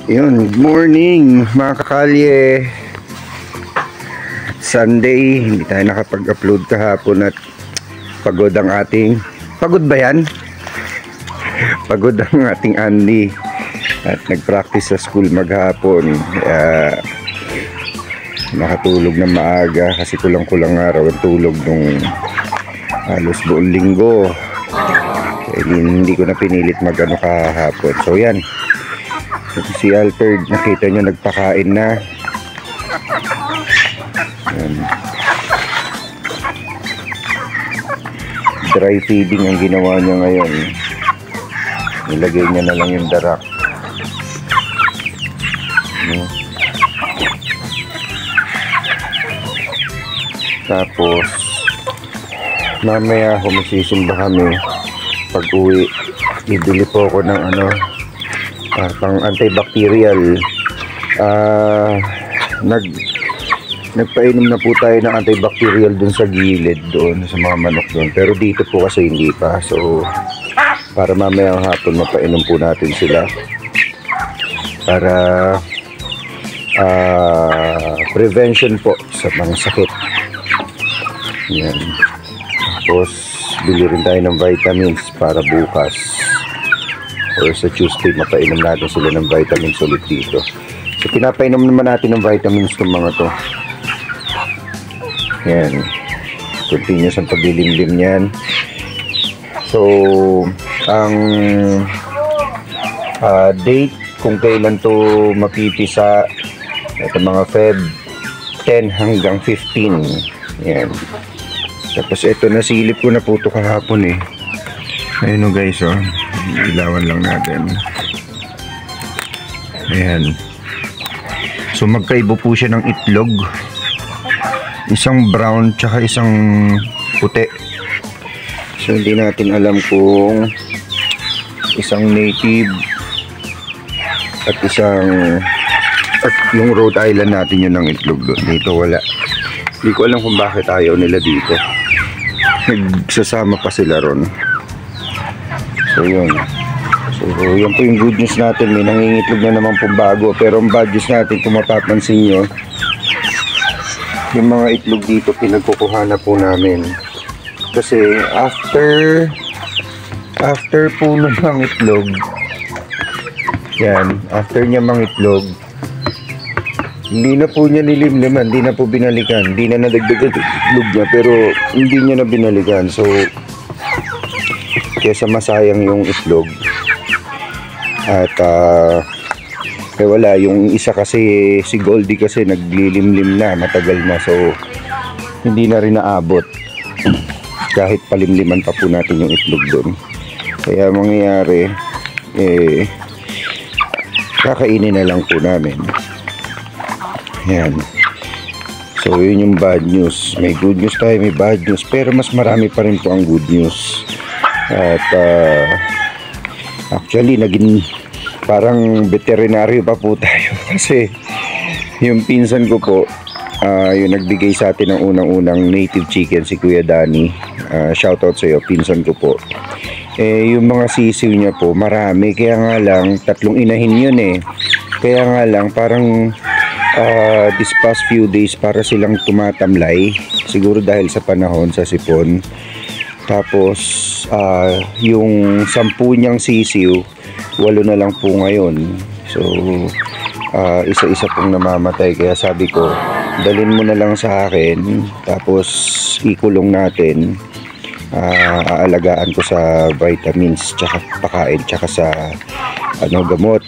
Yun, good morning mga kakalye. Sunday, hindi tayo nakapag-upload kahapon at pagod ang ating... Pagod ba yan? Pagod ang ating Andy at nag-practice sa school maghapon. Nakatulog na maaga kasi kulang-kulang araw ang tulog nung halos buong linggo. Hindi ko na pinilit mag-ano kahapon. So yan, si Alfred, nakita nyo nagpakain na. Yan. Dry feeding ang ginawa niya ngayon. Nilagay niya na lang yung darak. Tapos mamaya humisisimba kami. Pag uwi, bibili po ako ng pang antibacterial. Nagpainom na po tayo ng antibacterial dun sa gilid doon sa mga manok doon, pero dito po kasi hindi pa. So para mamaya hapon mapainom po natin sila para prevention po sa mga sakit. Yan. Tapos bili rin tayo ng vitamins para bukas or sa Tuesday mapainom natin sila ng vitamins ulit dito. So pinapainom naman natin ng vitamins ng mga to. Yan, continuous ang paglilimlim yan. So ang date kung kailan to mapipisa, ito mga Feb 10 hanggang 15. Yan. Tapos ito, nasilip ko na po ito kahapon eh. Ayun o guys, oh. Ilawan lang natin. Ayan. So magkaibo po siya ng itlog. Isang brown tsaka isang puti. So hindi natin alam kung isang native at yung Rhode Island natin yun ng itlog doon. Dito wala. Hindi ko alam kung bakit ayaw nila dito. Nagsasama pa sila ron. So yun. So yan po yung good news natin. May nangingitlog na naman po bago. Pero ang bad news natin, kung mapapansin nyo, yung mga itlog dito pinagkukuha na po namin. Kasi after po ng itlog, yan, after niya mangitlog, hindi na po niya nilimliman, hindi na po binalikan, hindi na nadagdag itlog niya, pero hindi niya na binalikan. So kesa masayang yung itlog. At wala, yung isa kasi, si Goldie kasi naglilimlim na, matagal na, so hindi na rin naabot kahit palimliman pa po natin yung itlog doon. Kaya mangyayari, kakainin na lang po namin. Yan. So yun yung bad news. May good news tayo, may bad news, pero mas marami pa rin po ang good news. At actually naging parang veterinaryo pa po tayo kasi yung pinsan ko po, yung nagbigay sa atin ng unang-unang native chicken, si Kuya Danny. Shoutout sa iyo, pinsan ko po. Yung mga sisiw niya po marami, kaya nga lang 3 inahin yun eh. Kaya nga lang parang this past few days para silang tumatamlay, siguro dahil sa panahon, sa sipon. Tapos yung 10 niyang sisiw, 8 na lang po ngayon. So isa-isa pong namamatay. Kaya sabi ko, dalhin mo na lang sa akin, tapos ikulong natin. Aalagaan ko sa vitamins, tsaka pakain, tsaka sa gamot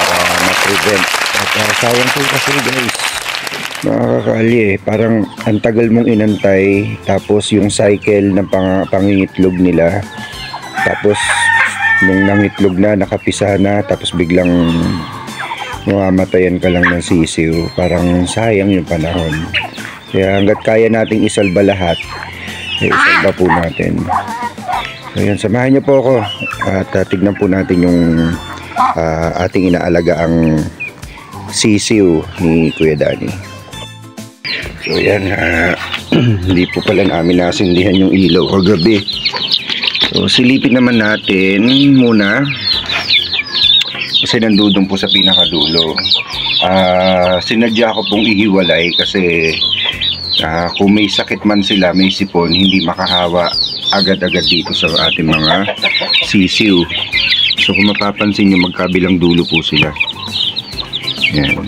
para ma-prevent. At sayang po kasi guys, mga kakalye, parang ang tagal mong inantay, tapos yung cycle ng pangingitlog nila, tapos nung nangitlog na, nakapisa na, tapos biglang mamamatayan ka lang ng sisiw. Parang sayang yung panahon. Kaya hanggat kaya nating isalba lahat, isalba po natin. So yan, samahan niyo po ako at tignan po natin yung ating inaalagaang sisiw ni Kuya Danny. So yan, hindi po pala namin nasindihan yung ilaw kagabi. So silipin naman natin muna Kasi nandudong po sa pinakadulo. Sinadya ko pong ihiwalay kasi kung may sakit man sila, may sipon, hindi makahawa agad-agad dito sa ating mga sisiw. So kung mapapansin nyo, magkabilang dulo po sila. Yan.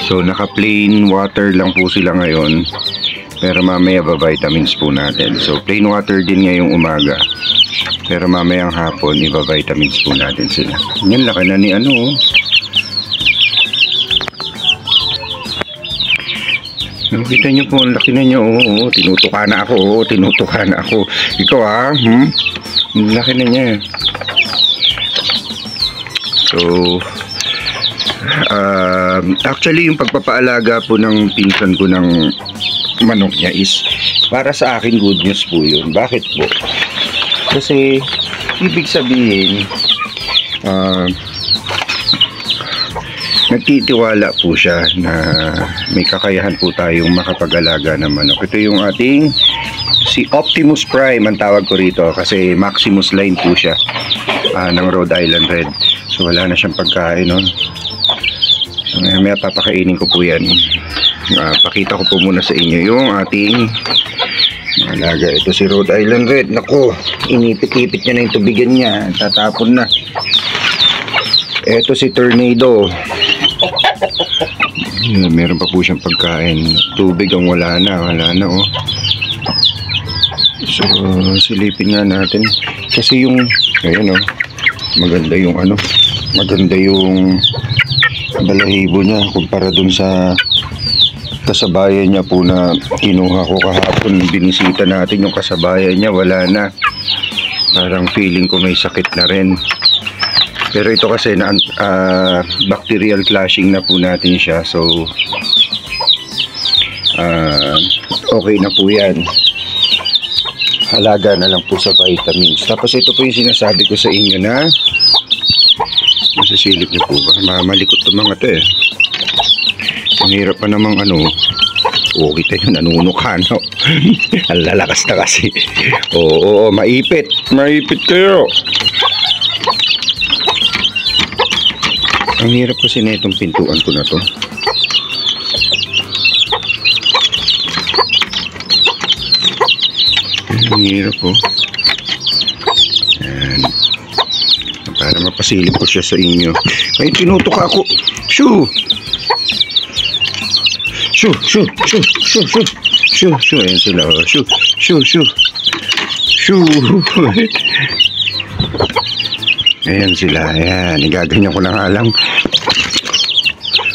So naka plain water lang po sila ngayon, pero mamaya vitamins po natin. So plain water din ngayong umaga, pero mamayang hapon vitamins po natin sila. Yan, laki na ni ano. Nakita nyo po, ang laki na nyo. Tinutuka na ako. Tinutuka na ako. Ikaw laki na niya. So actually yung pagpapaalaga po ng pinsan ko ng manok niya is para sa akin good news po yun. Bakit po? Kasi ibig sabihin nagtitiwala po siya na may kakayahan po tayong makapag-alaga ng manok. Ito yung ating si Optimus Prime ang tawag ko rito kasi Maximus line po siya ng Rhode Island Red. So wala na siyang pagkain, no? So may papakainin ko po yan. Pakita ko po muna sa inyo yung ating alaga. Ito si Rhode Island Red. Nako, inipit-ipit niya na yung tubigan niya. Tatapon na. Ito si Tornado. Meron pa po siyang pagkain. Tubig ang wala na. Wala na, oh. So silipin nga natin. Kasi yung ayun, oh, maganda yung ano, maganda yung balahibo niya kumpara dun sa kasabayan niya po na kinuha ko kahapon. Binisita natin yung kasabayan niya, wala na. Parang feeling ko may sakit na rin. Pero ito kasi na bacterial clashing na po natin siya. So okay na po yan. Halaga na lang po sa vitamins. Tapos ito po yung sinasabi ko sa inyo na masasilip niyo po ba? Malikot to mga to eh. Ang hirap pa namang ano. Oo, kita yun, nanunukha, no? Ang lalakas na kasi. Oo, maipit. Maipit kayo. Ang hirap kasi na itong pintuan ko na to. Ang hirap po. Ayan. Para mapasilip ko siya sa inyo. Ay, tinutuka ako. Shoo! Shoo! Shoo! Shoo! Shoo! Shoo! Shoo! Shoo! Ayan sila. Shoo! Shoo! Shoo! Shoo! Ayan sila. Ayan. Igaganyan ko lang alam.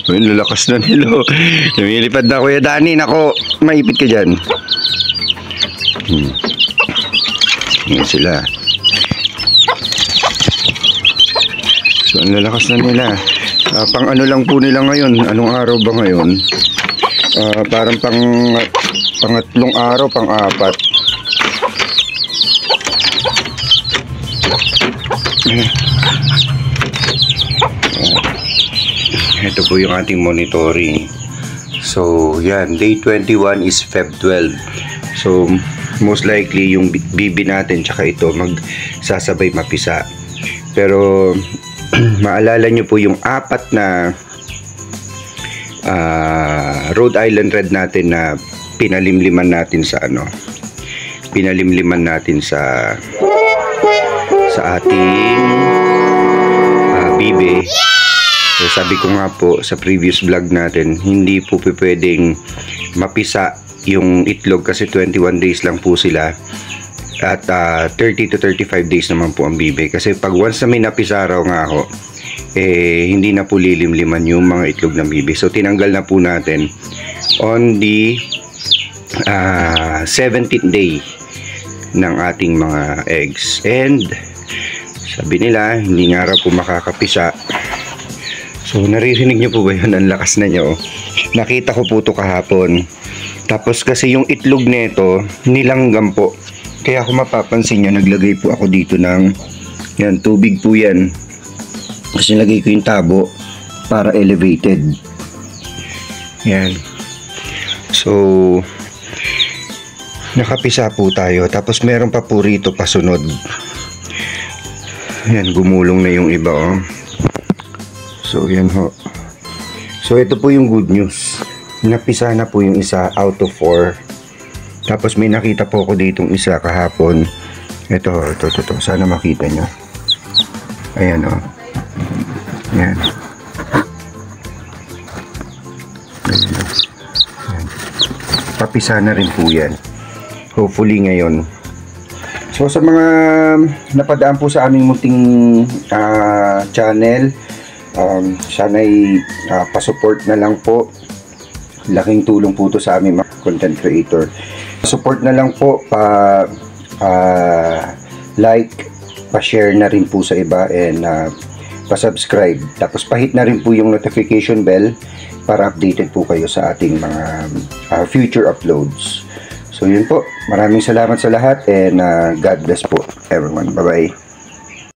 Ay, lalakas na nila. Lumilipad na, Kuya Danny. Nako, maipit ka dyan. Ayan sila. So, ang lalakas na nila. Pang ano lang po nila ngayon. Anong araw ba ngayon? Parang pangatlong araw, pang-apat. Ito po yung ating monitoring. So, yan. Day 21 is Feb 12. So, most likely yung bibi natin tsaka ito magsasabay mapisa. Pero maalala nyo po yung apat na Rhode Island Red natin na pinalimliman natin sa ano, pinalimliman natin sa ating bibi. So sabi ko nga po sa previous vlog natin, hindi po pwedeng mapisa yung itlog kasi 21 days lang po sila at 30 to 35 days naman po ang bibi. Kasi pag once na may napisa raw nga ako, hindi na po lilimliman yung mga itlog ng bibi. So tinanggal na po natin on the 17th day ng ating mga eggs. And sabi nila hindi nga raw po makakapisa. So naririnig nyo po ba yun? Ang lakas na nyo. Nakita ko po ito kahapon. Tapos kasi yung itlog nito nilanggam po. Kaya kung mapapansin nyo, naglagay po ako dito ng yan, tubig po yan. Kasi nilagay ko yung tabo para elevated. Yan. So nakapisa po tayo. Tapos meron pa po rito pasunod. Ayan, gumulong na yung iba, oh. So, yan ho. So, ito po yung good news. Napisa na po yung isa out of 4. Tapos, may nakita po ako ditong isa kahapon. Ito. Sana makita nyo. Ayan, oh. Ayan. Ayan. Papisa na rin po yan. Hopefully ngayon. So sa mga napadaan po sa aming munting channel, sana'y pasupport na lang po. Laking tulong po to sa aming mga content creator. Support na lang po, like, pa-share na rin po sa iba, and pa-subscribe. Tapos pa-hit na rin po yung notification bell para updated po kayo sa ating mga future uploads. So yun po, maraming salamat sa lahat, and God bless po everyone. Bye bye.